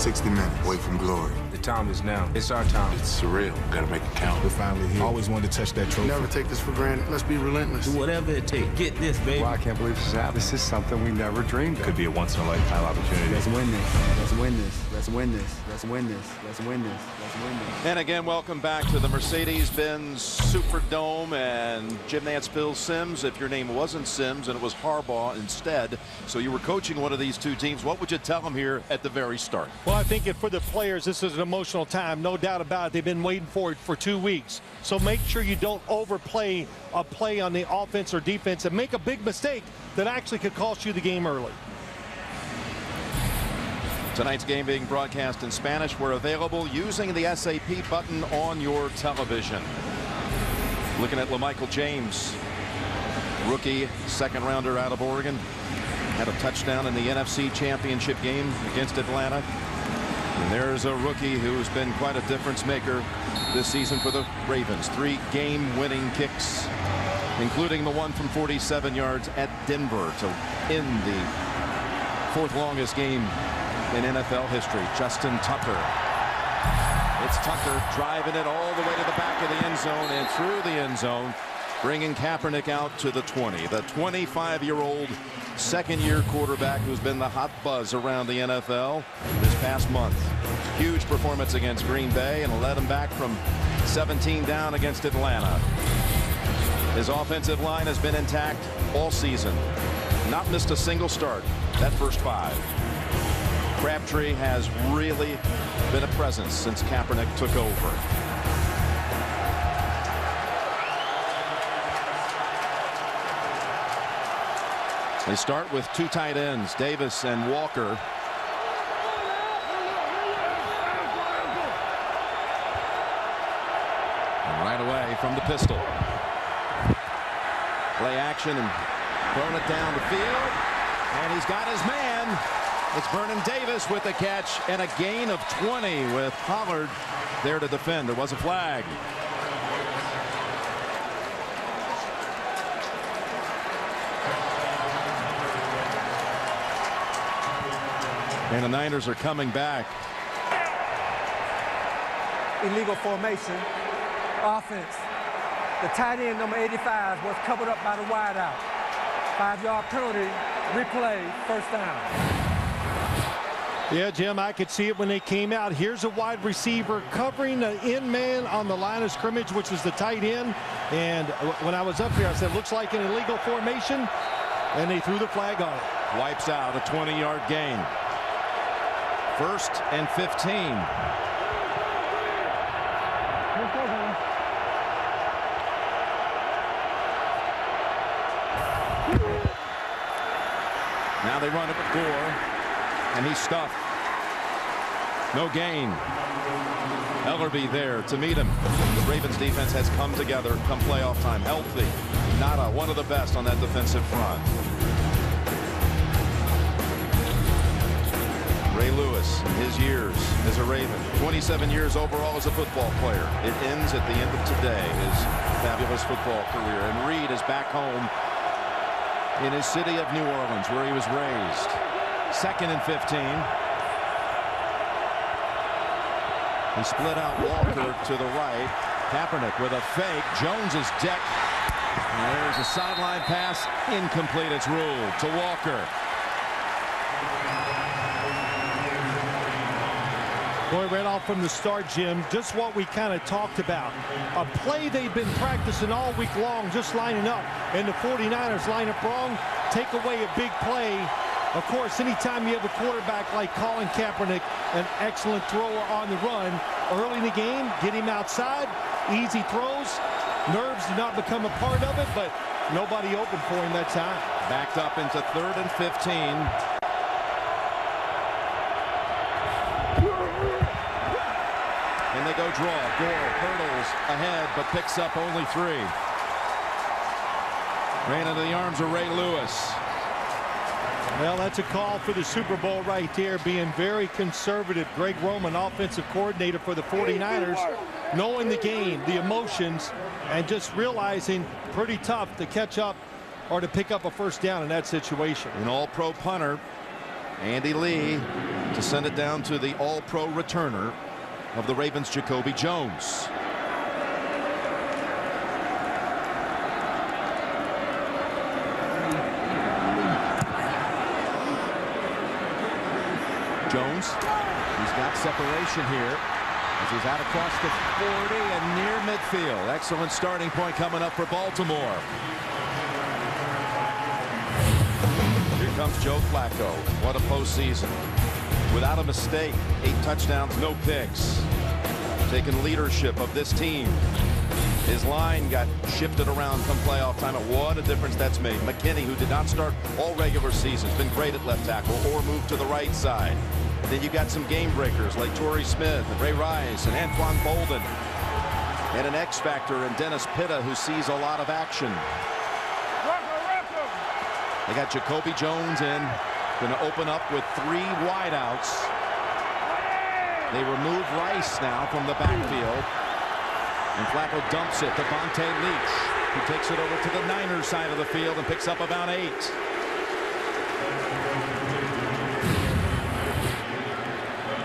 60 minutes away from glory. The time is now. It's our time. It's surreal. Gotta make it count. We're finally here. Always wanted to touch that trophy. Never take this for granted. Let's be relentless. Do whatever it takes. Get this, baby. Well, I can't believe this is happening. This is something we never dreamed of. Could be a once-in-a-lifetime opportunity. Let's win this. Let's win this. Let's win this. Let's win this. Let's win this. Let's win this. And again, welcome back to the Mercedes-Benz Superdome. And Jim Nantz, Phil Simms, if your name wasn't Simms and it was Harbaugh instead, so you were coaching one of these two teams, what would you tell them here at the very start? Well, I think for the players, this is an emotional time, no doubt about it. They've been waiting for it for 2 weeks. So make sure you don't overplay a play on the offense or defense and make a big mistake that actually could cost you the game early. Tonight's game being broadcast in Spanish. We're available using the SAP button on your television. Looking at LaMichael James, rookie second rounder out of Oregon. Had a touchdown in the NFC Championship game against Atlanta. And there's a rookie who's been quite a difference maker this season for the Ravens. 3 game-winning kicks, including the one from 47 yards at Denver to end the 4th longest game in NFL history. Justin Tucker. It's Tucker driving it all the way to the back of the end zone and through the end zone, bringing Kaepernick out to the 20. The 25-year-old second-year quarterback who's been the hot buzz around the NFL this past month. Huge performance against Green Bay and led them back from 17 down against Atlanta. His offensive line has been intact all season. Not missed a single start that first 5. Crabtree has really been a presence since Kaepernick took over. They start with 2 tight ends, Davis and Walker. And right away from the pistol. Play action and throwing it down the field. And he's got his man. It's Vernon Davis with the catch and a gain of 20 with Pollard there to defend. There was a flag. And the Niners are coming back. Illegal formation. Offense. The tight end, number 85, was covered up by the wideout. 5-yard penalty. Replay. First down. Yeah, Jim, I could see it when they came out. Here's a wide receiver covering the end man on the line of scrimmage, which is the tight end. And when I was up here, I said, looks like an illegal formation. And they threw the flag on it. Wipes out a 20-yard gain. 1st and 15. Now they run it with Gore, and he's stuffed. No gain. Ellerby there to meet him. The Ravens defense has come together come playoff time. Healthy. Nada, one of the best on that defensive front. Ray Lewis, in his years as a Raven, 27 years overall as a football player. It ends at the end of today, his fabulous football career. And Reed is back home in his city of New Orleans, where he was raised. 2nd and 15. He split out Walker to the right. Kaepernick with a fake. Jones is decked. And there's a sideline pass. Incomplete. It's ruled to Walker. Boy, right off from the start, Jim, just what we kind of talked about. A play they've been practicing all week long, just lining up. And the 49ers line up wrong, take away a big play. Of course, anytime you have a quarterback like Colin Kaepernick, an excellent thrower on the run, early in the game, get him outside, easy throws. Nerves do not become a part of it, but nobody open for him that time. Backed up into 3rd and 15. And they go draw. Gore hurdles ahead, but picks up only 3. Ran into the arms of Ray Lewis. Well, that's a call for the Super Bowl right there, being very conservative. Greg Roman, offensive coordinator for the 49ers, knowing the game, the emotions, and just realizing pretty tough to catch up or to pick up a first down in that situation. An all-pro punter Andy Lee to send it down to the all-pro returner of the Ravens, Jacoby Jones. Jones, he's got separation here as he's out across the 40 and near midfield. Excellent starting point coming up for Baltimore. Here comes Joe Flacco. What a postseason. Without a mistake, 8 touchdowns, no picks. Taking leadership of this team. His line got shifted around come playoff time. What a difference that's made. McKinney, who did not start all regular seasons, been great at left tackle or moved to the right side. And then you got some game breakers like Torrey Smith and Ray Rice and Anquan Bolden. And an X factor in Dennis Pitta, who sees a lot of action. They got Jacoby Jones in. Going to open up with 3 wideouts. They remove Rice now from the backfield. And Flacco dumps it to Vontae Leach, who takes it over to the Niners side of the field and picks up about 8.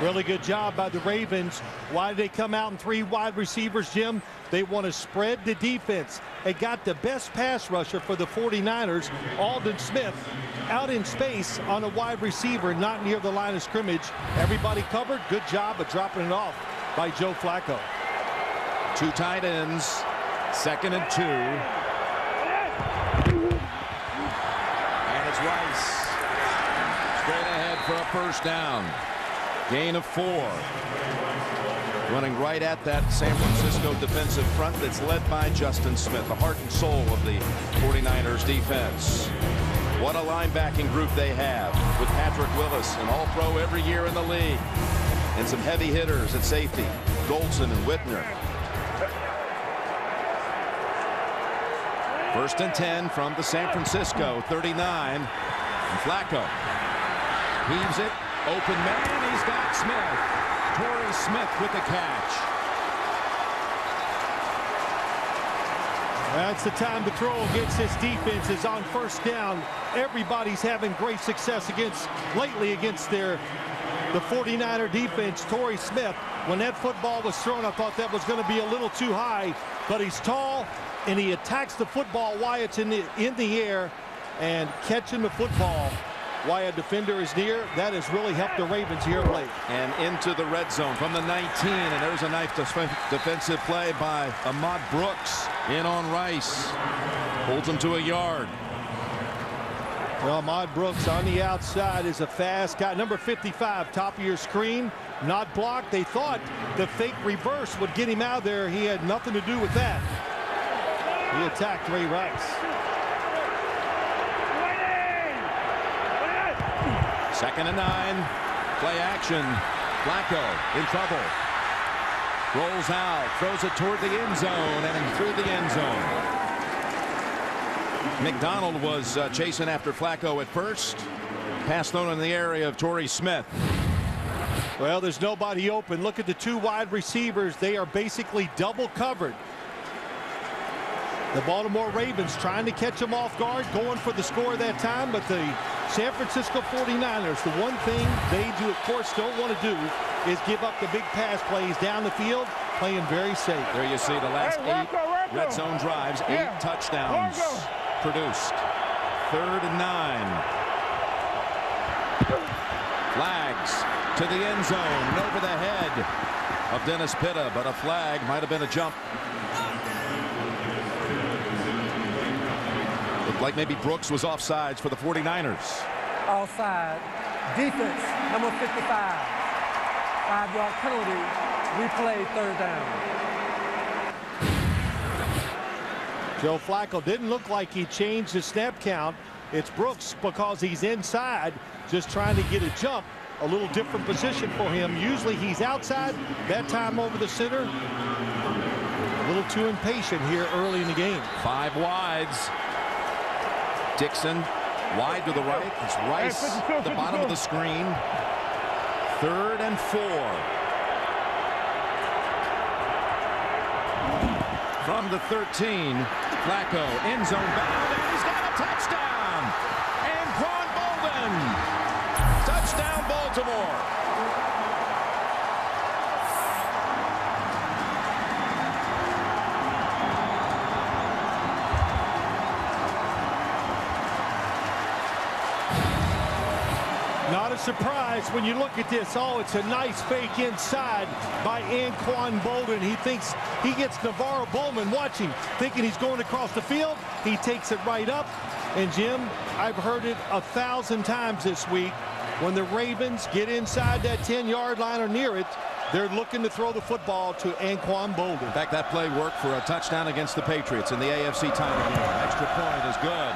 Really good job by the Ravens. Why did they come out in 3 wide receivers, Jim? They want to spread the defense. They got the best pass rusher for the 49ers, Aldon Smith, out in space on a wide receiver, not near the line of scrimmage. Everybody covered. Good job of dropping it off by Joe Flacco. 2 tight ends, 2nd and 2. And it's Rice. Straight ahead for a first down. Gain of 4. Running right at that San Francisco defensive front that's led by Justin Smith, the heart and soul of the 49ers defense. What a linebacking group they have with Patrick Willis, an all-pro every year in the league. And some heavy hitters at safety, Goldson and Whitner. 1st and 10 from the San Francisco 39. And Flacco heaves it. Open man. He's got Smith. Torrey Smith with the catch. That's the time to throw against this defense. Is on 1st down. Everybody's having great success lately against the 49er defense. Torrey Smith, when that football was thrown, I thought that was going to be a little too high, but he's tall and he attacks the football while it's in the air, and catching the football while a defender is near, that has really helped the Ravens here of late. And into the red zone from the 19, and there's a nice defensive play by Ahmad Brooks in on Rice. Holds him to a yard. Well, Ahmad Brooks on the outside is a fast guy. Number 55, top of your screen, not blocked. They thought the fake reverse would get him out there. He had nothing to do with that. He attacked Ray Rice. 2nd and 9. Play action. Flacco in trouble. Rolls out. Throws it toward the end zone and through the end zone. McDonald was chasing after Flacco at first. Pass thrown in the area of Torrey Smith. Well, there's nobody open. Look at the 2 wide receivers. They are basically double covered. The Baltimore Ravens trying to catch them off guard, going for the score that time, but the San Francisco 49ers, the one thing they do, of course, don't want to do is give up the big pass plays down the field, playing very safe. There you see the last 8 red zone drives, 8 touchdowns produced. 3rd and 9. Flags to the end zone and over the head of Dennis Pitta, but a flag might have been a jump. Looked like maybe Brooks was offsides for the 49ers. Offside. Defense, number 55. 5-yard penalty. Replay, 3rd down. Joe Flacco didn't look like he changed the snap count. It's Brooks because he's inside, just trying to get a jump. A little different position for him. Usually he's outside. That time over the center. A little too impatient here early in the game. 5 wides. Dixon wide to the right. It's Rice at the bottom of the screen. 3rd and 4. From the 13, Flacco end zone bound, and he's got a touchdown. And Anquan Bolden. Baltimore. Not a surprise when you look at this. Oh, it's a nice fake inside by Anquan Boldin. He thinks he gets Navarro Bowman. Watch him, thinking he's going across the field. He takes it right up. And, Jim, I've heard it 1,000 times this week. When the Ravens get inside that 10-yard line or near it, they're looking to throw the football to Anquan Boldin. In fact, that play worked for a touchdown against the Patriots in the AFC title game. Extra point is good.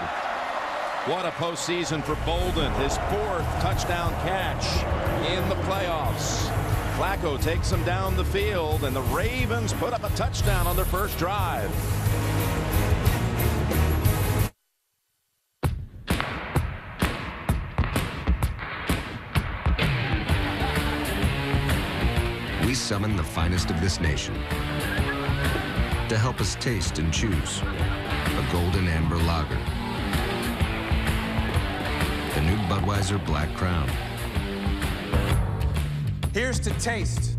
What a postseason for Boldin. His 4th touchdown catch in the playoffs. Flacco takes him down the field, and the Ravens put up a touchdown on their first drive. We summon the finest of this nation to help us taste and choose a golden amber lager. The new Budweiser Black Crown. Here's to taste.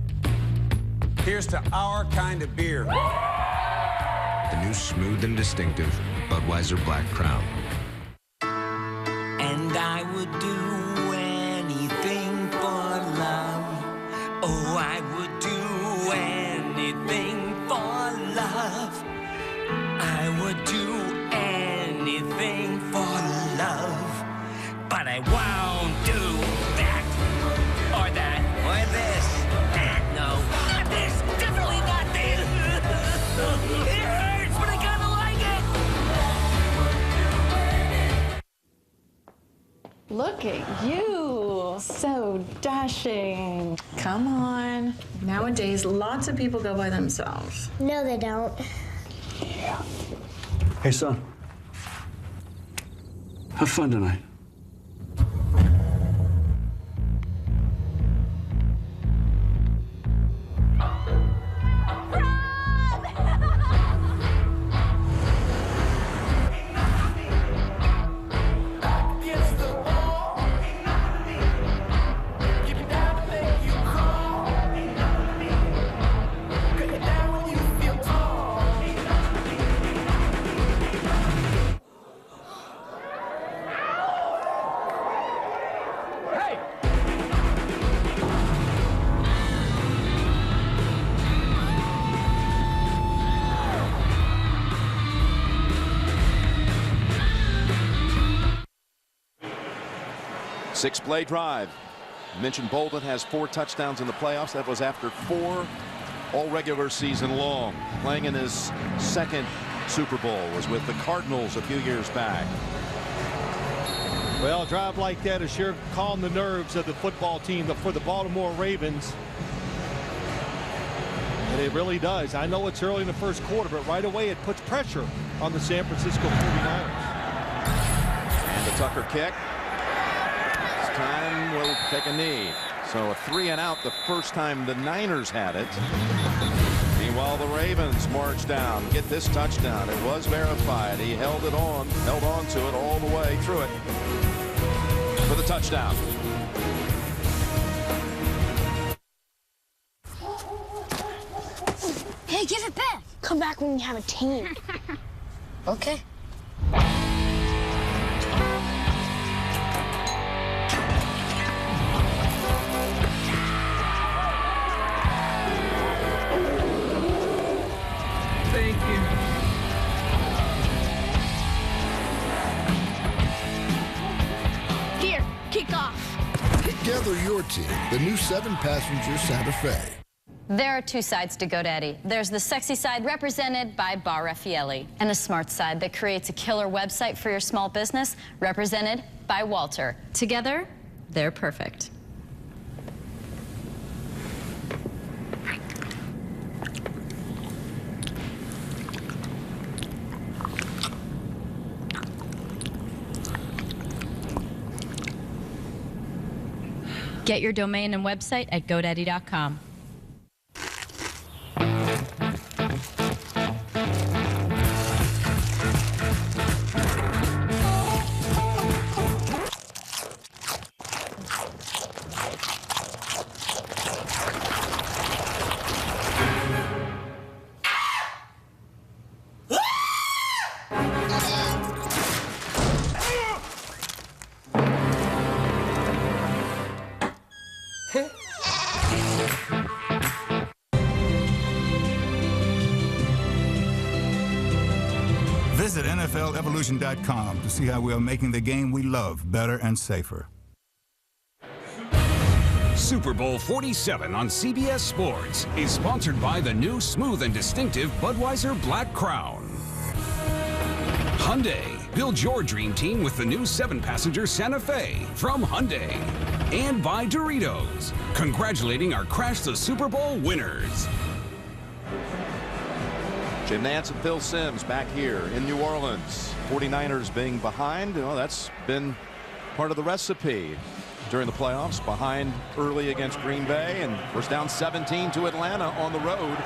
Here's to our kind of beer. The new smooth and distinctive Budweiser Black Crown. And I would do anything for love. Oh, I would do anything for love. I would do anything for love. But I won't do that, or that, or this. That, no. Not this. Definitely not this. It hurts, but I kind of like it. Look at you. So dashing. Come on. Nowadays, lots of people go by themselves. No, they don't. Yeah. Hey, son. Have fun tonight. Six-play drive. Mentioned Boldin has 4 touchdowns in the playoffs. That was after 4 all regular season long. Playing in his 2nd Super Bowl. Was with the Cardinals a few years back. Well, a drive like that has sure calmed the nerves of the football team for the Baltimore Ravens. And it really does. I know it's early in the first quarter, but right away it puts pressure on the San Francisco 49ers. And the Tucker kick. This time will take a knee. So a 3-and-out the first time the Niners had it. Meanwhile, the Ravens march down, get this touchdown. It was verified. He held on to it all the way through it for the touchdown. Hey, give it back. Come back when you have a team. Okay. Thank you. Here, kick off. Gather your team, the new 7-passenger Santa Fe. There are 2 sides to GoDaddy. There's the sexy side represented by Bar Raffaelli, and the smart side that creates a killer website for your small business represented by Walter. Together, they're perfect. Get your domain and website at GoDaddy.com. Visit NFLEvolution.com to see how we are making the game we love better and safer. Super Bowl 47 on CBS Sports is sponsored by the new smooth and distinctive Budweiser Black Crown. Hyundai, build your dream team with the new 7-passenger Santa Fe from Hyundai. And by Doritos, congratulating our Crash the Super Bowl winners. Jim Nantz and Phil Simms back here in New Orleans. 49ers being behind, that's been part of the recipe during the playoffs. Behind early against Green Bay and first down 17 to Atlanta on the road.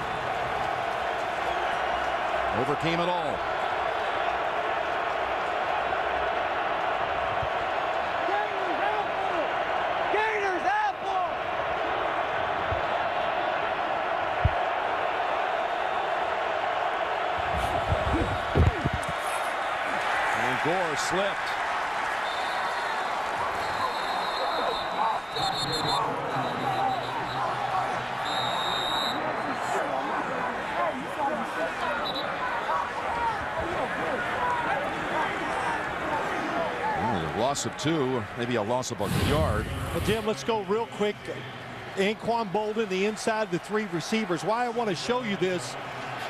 Overcame it all. Gore slipped. Loss of 2, maybe a loss of a yard. Well, Jim, let's go real quick. Anquan Boldin, the inside of the 3 receivers. Why I want to show you this,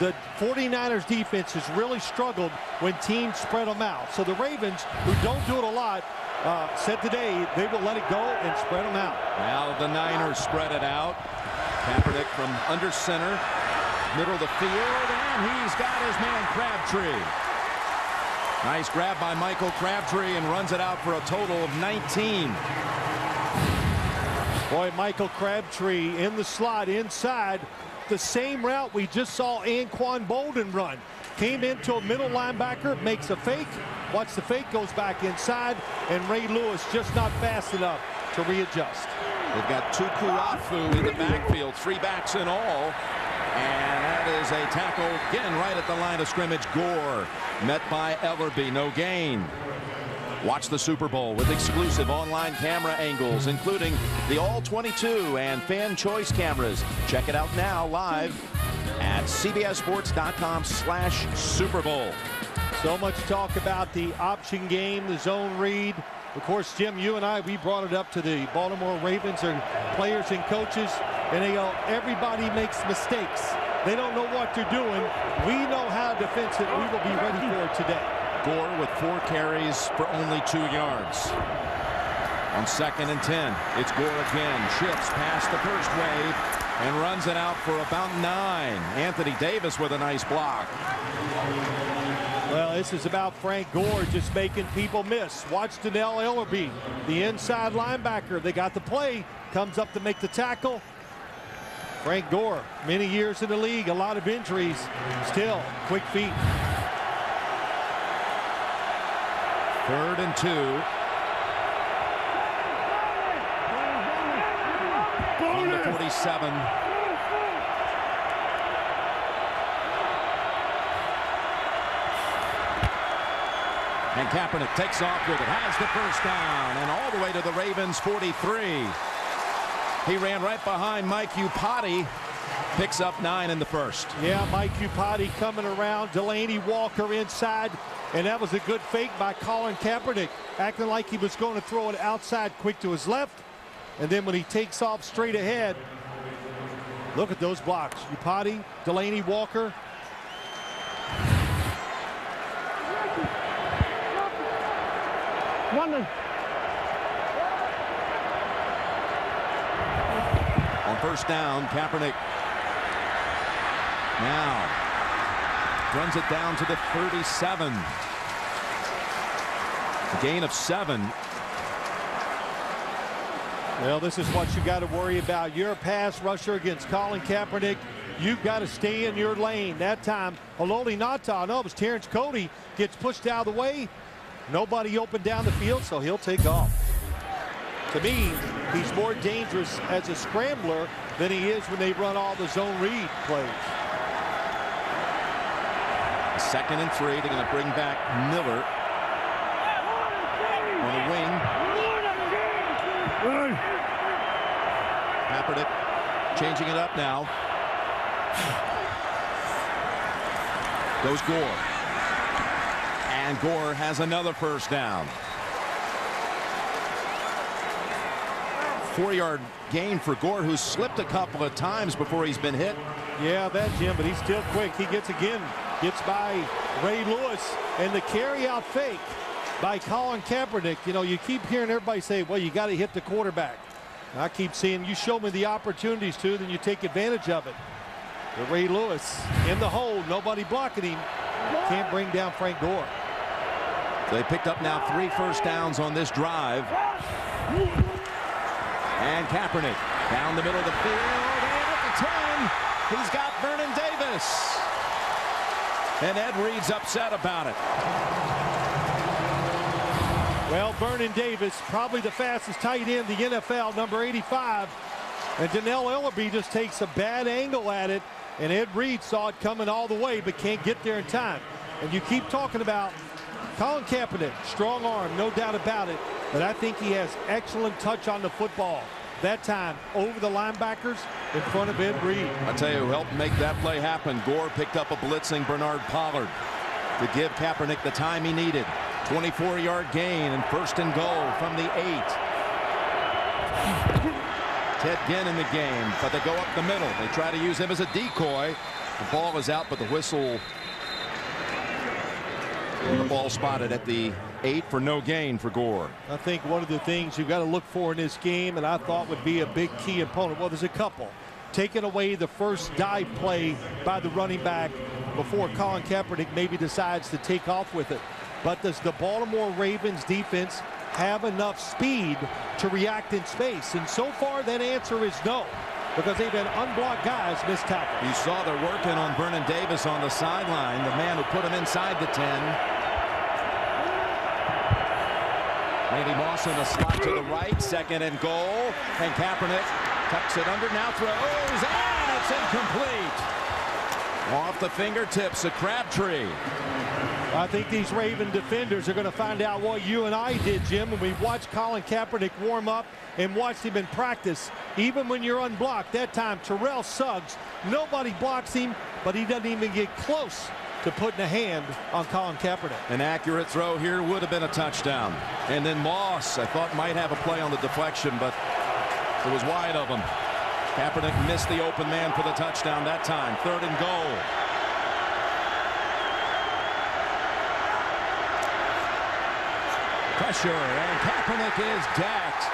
the 49ers defense has really struggled when teams spread them out. So the Ravens, who don't do it a lot, said today they will let it go and spread them out. Now the Niners spread it out. Kaepernick from under center, middle of the field, and he's got his man Crabtree. Nice grab by Michael Crabtree and runs it out for a total of 19. Boy, Michael Crabtree in the slot inside. The same route we just saw Anquan Boldin run. Came into a middle linebacker, makes a fake. Watch the fake, goes back inside, and Ray Lewis just not fast enough to readjust. They've got Tuku Afu in the backfield, 3 backs in all. And that is a tackle again right at the line of scrimmage. Gore met by Ellerbe, no gain. Watch the Super Bowl with exclusive online camera angles, including the All-22 and Fan Choice cameras. Check it out now live at cbssports.com/Super Bowl. So much talk about the option game, the zone read. Of course, Jim, you and I, we brought it up to the Baltimore Ravens and players and coaches, and they go, everybody makes mistakes. They don't know what they're doing. We know how to defend it. We will be ready for it today. Gore with 4 carries for only 2 yards. On 2nd and 10, it's Gore again. Shifts past the first wave and runs it out for about 9. Anthony Davis with a nice block. Well, this is about Frank Gore just making people miss. Watch Dannell Ellerbe, the inside linebacker. They got the play, comes up to make the tackle. Frank Gore, many years in the league, a lot of injuries, still quick feet. 3rd and 2. On the 47. And Kaepernick takes off with it, has the first down, and all the way to the Ravens 43. He ran right behind Mike Iupati, picks up 9 in the first. Yeah, Mike Iupati coming around, Delaney Walker inside, and that was a good fake by Colin Kaepernick, acting like he was going to throw it outside quick to his left, and then when he takes off straight ahead, look at those blocks. Iupati, Delaney Walker. On first down, Kaepernick now runs it down to the 37. A gain of 7. Well, this is what you got to worry about. You're a pass rusher against Colin Kaepernick. You've got to stay in your lane. That time, Haloti Ngata, no, it was Terrence Cody, gets pushed out of the way. Nobody open down the field, so he'll take off. To me, he's more dangerous as a scrambler than he is when they run all the zone read plays. 2nd and 3. They're going to bring back Miller on the wing. Kaepernick changing it up now. Goes Gore. And Gore has another first down. 4-yard gain for Gore, who slipped a couple of times before he's been hit. Yeah, that, Jim, but he's still quick. He gets by Ray Lewis, and the carry-out fake by Colin Kaepernick. You know, you keep hearing everybody say, well, you got to hit the quarterback. And I keep seeing, you show me the opportunities to, then you take advantage of it. But Ray Lewis in the hole, nobody blocking him. Can't bring down Frank Gore. They picked up now 3 first downs on this drive. And Kaepernick down the middle of the field, and at the 10, he's got Vernon Davis. And Ed Reed's upset about it. Well, Vernon Davis, probably the fastest tight end in the NFL, number 85. And Dannell Ellerbe just takes a bad angle at it, and Ed Reed saw it coming all the way, but can't get there in time. And you keep talking about Colin Kaepernick, strong arm, no doubt about it, but I think he has excellent touch on the football. That time, over the linebackers in front of Ed Reed. I'll tell you who helped make that play happen. Gore picked up a blitzing Bernard Pollard to give Kaepernick the time he needed. 24-yard gain and first and goal from the 8. Ted Ginn in the game, but they go up the middle. They try to use him as a decoy. The ball is out, but the whistle. And the ball spotted at the 8 for no gain for Gore. I think one of the things you've got to look for in this game, and I thought would be a big key opponent, well, there's a couple. Taking away the first dive play by the running back before Colin Kaepernick maybe decides to take off with it. But does the Baltimore Ravens defense have enough speed to react in space? And so far, that answer is no, because they've had unblocked guys miss tackles. You saw they're working on Vernon Davis on the sideline, the man who put him inside the 10. Randy Moss in the slot to the right, second and goal, and Kaepernick tucks it under, now throws, and it's incomplete. Off the fingertips of Crabtree. I think these Raven defenders are going to find out what you and I did, Jim, when we watched Colin Kaepernick warm up and watched him in practice. Even when you're unblocked, that time Terrell Suggs, nobody blocks him, but he doesn't even get close to putting a hand on Colin Kaepernick. An accurate throw here would have been a touchdown. And then Moss, I thought, might have a play on the deflection, but it was wide of him. Kaepernick missed the open man for the touchdown that time. Third and goal. Pressure, and Kaepernick is decked.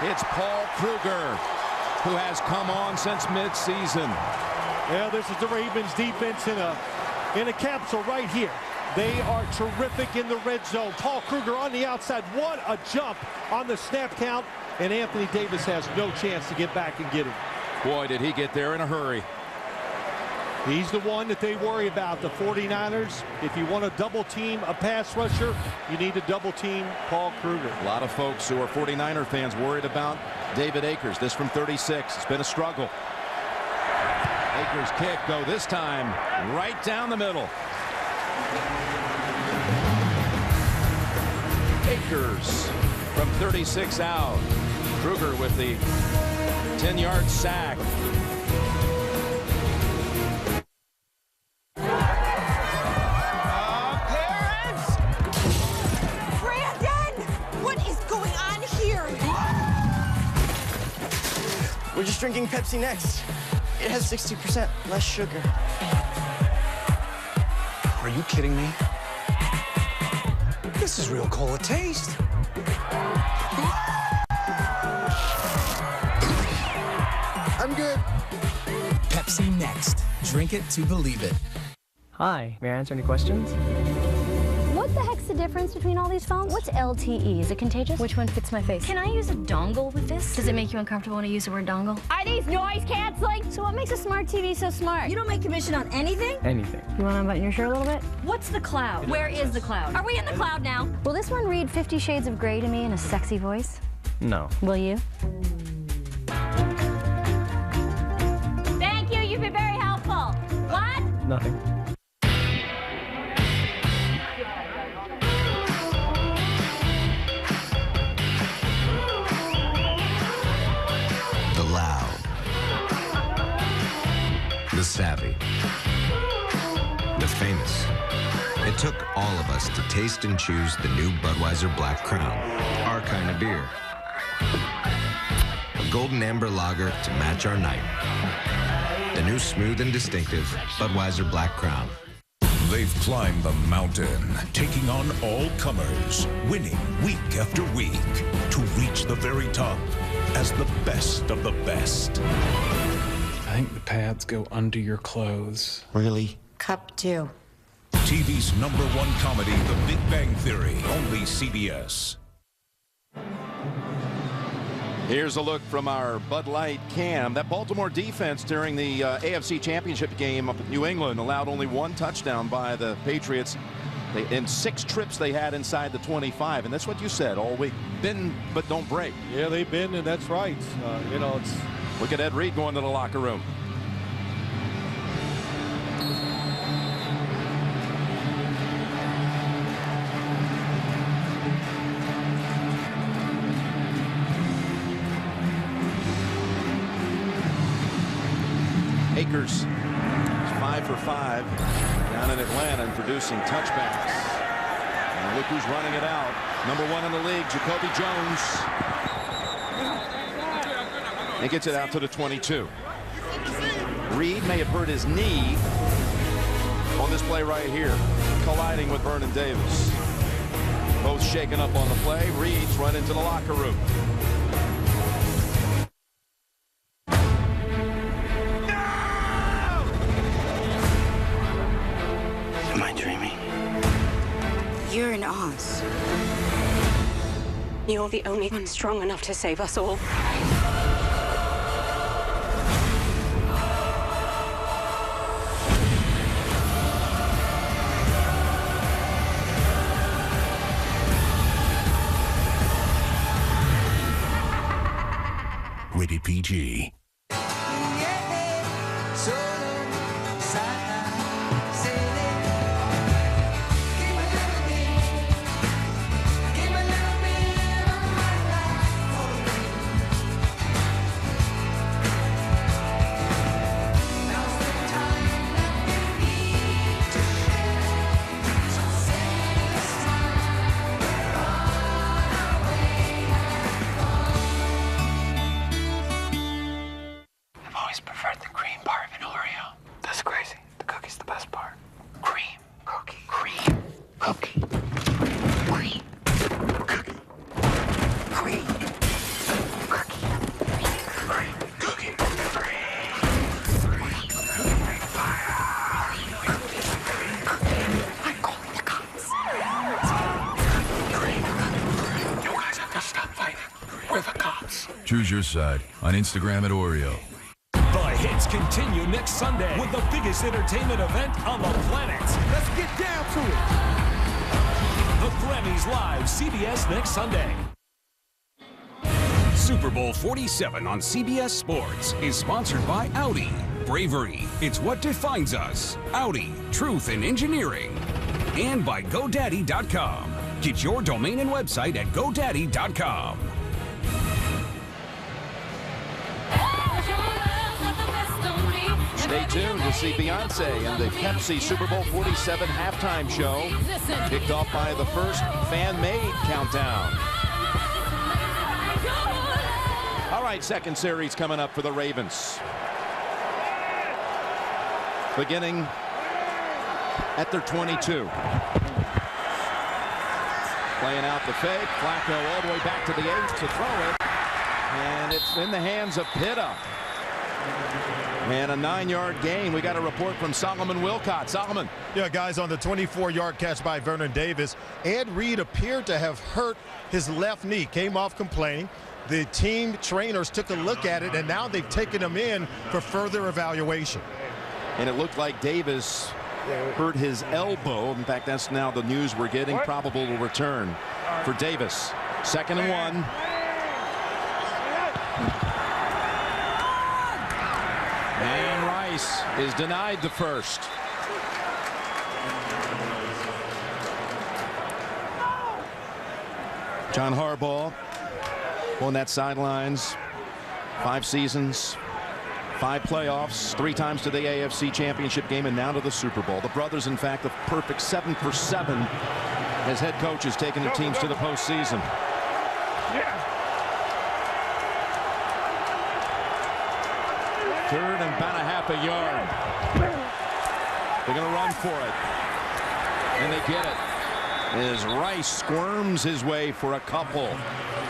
It's Paul Kruger, who has come on since midseason. Well, this is the Ravens defense in a capsule right here. They are terrific in the red zone. Paul Kruger on the outside. What a jump on the snap count. And Anthony Davis has no chance to get back and get him. Boy, did he get there in a hurry. He's the one that they worry about, the 49ers. If you want to double team a pass rusher, you need to double team Paul Kruger. A lot of folks who are 49er fans worried about David Akers. This from 36. It's been a struggle. Akers kick, though, this time right down the middle. Akers from 36 out. Kruger with the 10-yard sack. We're just drinking Pepsi Next. It has 60% less sugar. Are you kidding me? This is real cola taste. I'm good. Pepsi Next. Drink it to believe it. Hi, may I answer any questions? What the heck's the difference between all these phones? What's LTE? Is it contagious? Which one fits my face? Can I use a dongle with this? Does it make you uncomfortable when I use the word dongle? Are these noise canceling? So what makes a smart TV so smart? You don't make commission on anything? Anything. You want to unbutton your shirt a little bit? What's the cloud? Where is the cloud? Are we in the cloud now? Will this one read 50 Shades of Grey to me in a sexy voice? No. Will you? Thank you. You've been very helpful. What? Nothing. the savvy, the famous. It took all of us to taste and choose the new Budweiser Black Crown, our kind of beer. A golden amber lager to match our night. The new smooth and distinctive Budweiser Black Crown. They've climbed the mountain, taking on all comers, winning week after week to reach the very top as the best of the best. I think the pads go under your clothes. Really? Cup 2. TV's #1 comedy, The Big Bang Theory, only CBS. Here's a look from our Bud Light cam. That Baltimore defense during the AFC Championship game up at New England allowed only 1 touchdown by the Patriots in 6 trips they had inside the 25. And that's what you said all week. Bend, but don't break. Yeah, they bend, and that's right. You know, it's... Look at Ed Reed going to the locker room. Akers is 5 for 5 down in Atlanta and producing touchbacks. And look who's running it out. #1 in the league, Jacoby Jones. He gets it out to the 22. Reed may have hurt his knee on this play right here, colliding with Vernon Davis. Both shaken up on the play. Reed's run into the locker room. Am I dreaming? You're in Oz. You're the only one strong enough to save us all. Rated PG. Choose your side on Instagram at Oreo. The hits continue next Sunday with the biggest entertainment event on the planet. Let's get down to it. The Grammys Live, CBS next Sunday. Super Bowl 47 on CBS Sports is sponsored by Audi. Bravery, it's what defines us. Audi, truth in engineering. And by GoDaddy.com. Get your domain and website at GoDaddy.com. Stay tuned to see Beyonce and the Pepsi Super Bowl 47 halftime show, kicked off by the first fan-made countdown. All right, second series coming up for the Ravens. Beginning at their 22. Playing out the fake. Flacco all the way back to the 8 to throw it. And it's in the hands of Pitta. And a 9-yard gain. We got a report from Solomon Wilcott. Solomon. Yeah, guys, on the 24-yard catch by Vernon Davis, Ed Reed appeared to have hurt his left knee. Came off complaining. The team trainers took a look at it, and now they've taken him in for further evaluation. And it looked like Davis hurt his elbow. In fact, that's now the news we're getting. Probable return for Davis. 2nd and 1. And Rice is denied the first. John Harbaugh on that sidelines. 5 seasons, 5 playoffs, 3 times to the AFC Championship game, and now to the Super Bowl. The brothers, in fact, a perfect 7 for 7 as head coaches taking their teams to the postseason. Third and about a half a yard. They're going to run for it. And they get it. As Rice squirms his way for a couple.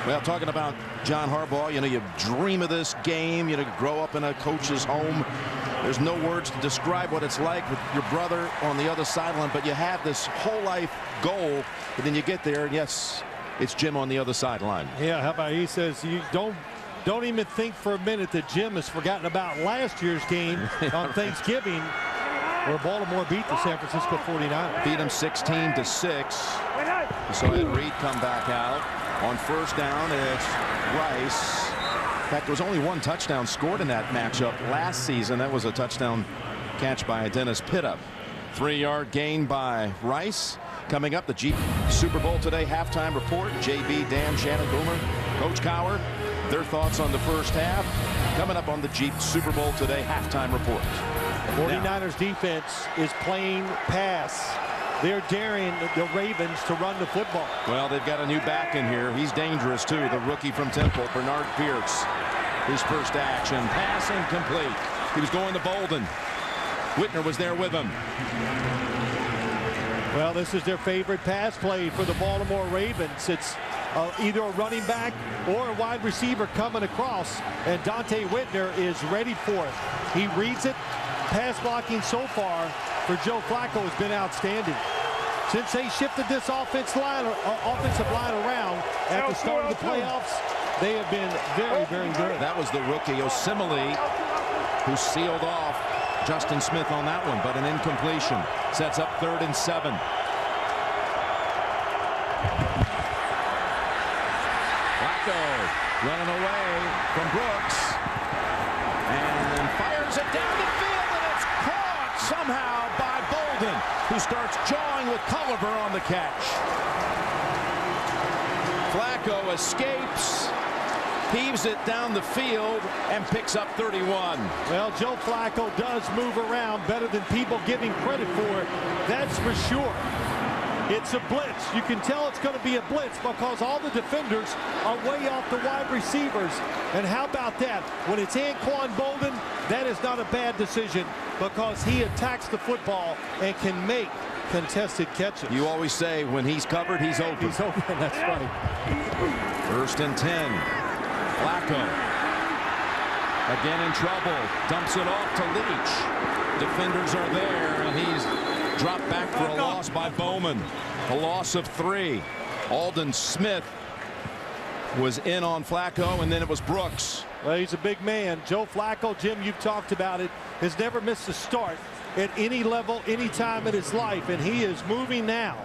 Well, talking about John Harbaugh, you know, you dream of this game, you know, grow up in a coach's home. There's no words to describe what it's like with your brother on the other sideline, but you have this whole life goal, and then you get there, and yes, it's Jim on the other sideline. Yeah, how about he says, you don't even think for a minute that Jim has forgotten about last year's game on Thanksgiving, where Baltimore beat the San Francisco 49ers. Beat them 16-6. You saw Ed Reed come back out. On first down, it's Rice. In fact, there was only 1 touchdown scored in that matchup last season. That was a touchdown catch by Dennis Pitta. 3-yard gain by Rice. Coming up, the Jeep Super Bowl Today halftime report. JB, Dan, Shannon, Boomer, Coach Cowher. Their thoughts on the first half. Coming up on the Jeep Super Bowl Today halftime report. The 49ers defense is playing pass. They're daring the Ravens to run the football. Well, they've got a new back in here. He's dangerous, too. The rookie from Temple, Bernard Pierce. His first action. Pass incomplete. He was going to Bolden. Whitner was there with him. Well, this is their favorite pass play for the Baltimore Ravens. It's either a running back or a wide receiver coming across, and Dante Whitner is ready for it. He reads it. Pass blocking so far for Joe Flacco has been outstanding. Since they shifted this offensive line around at the start of the playoffs, they have been very, very good. That was the rookie Osimile who sealed off Justin Smith on that one, but an incompletion. Sets up 3rd and 7. Flacco running away from Brooks and fires it down the field, and it's caught somehow by Bolden, who starts jawing with Culliver on the catch. Flacco escapes, heaves it down the field, and picks up 31. Well, Joe Flacco does move around better than people giving credit for. That's for sure. It's a blitz. You can tell it's going to be a blitz because all the defenders are way off the wide receivers. And how about that? When it's Anquan Bolden, that is not a bad decision because he attacks the football and can make contested catches. You always say when he's covered, he's open. He's open, that's right. 1st and 10. Flacco again in trouble. Dumps it off to Leach. Defenders are there, and he's dropped back for a loss by Bowman. A loss of 3. Aldon Smith was in on Flacco, and then it was Brooks. Well, he's a big man. Joe Flacco, Jim, you've talked about it, has never missed a start at any level, any time in his life, and he is moving now.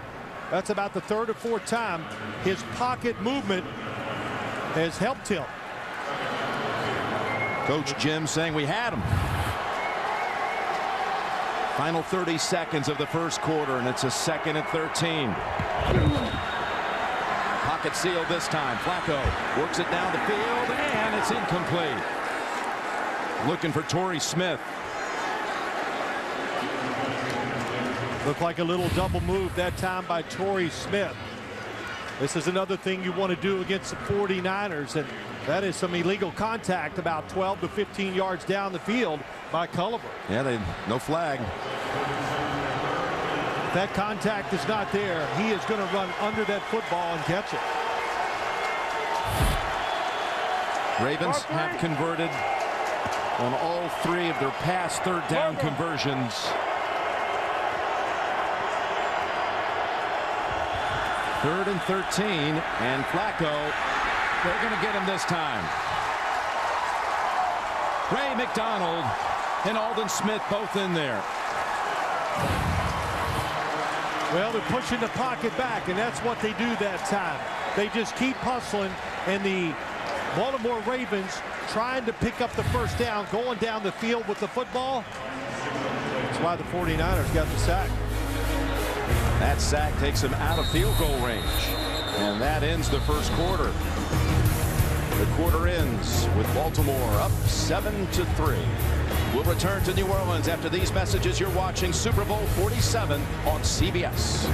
That's about the 3rd or 4th time his pocket movement has helped him. Coach Jim saying we had him. Final 30 seconds of the first quarter, and it's a 2nd and 13. Pocket sealed this time. Flacco works it down the field, and it's incomplete. Looking for Torrey Smith. Looked like a little double move that time by Torrey Smith. This is another thing you want to do against the 49ers, and that is some illegal contact about 12 to 15 yards down the field by Culliver. Yeah, no flag. If that contact is not there, he is going to run under that football and catch it. Ravens have converted on all 3 of their past 3rd down conversions. Third and 13, and Flacco, they're going to get him this time. Ray McDonald and Aldon Smith both in there. Well, they're pushing the pocket back, and that's what they do that time. They just keep hustling, and the Baltimore Ravens trying to pick up the first down, going down the field with the football. That's why the 49ers got the sack. That sack takes him out of field goal range, and that ends the first quarter. The quarter ends with Baltimore up 7-3. We'll return to New Orleans after these messages. You're watching Super Bowl 47 on CBS.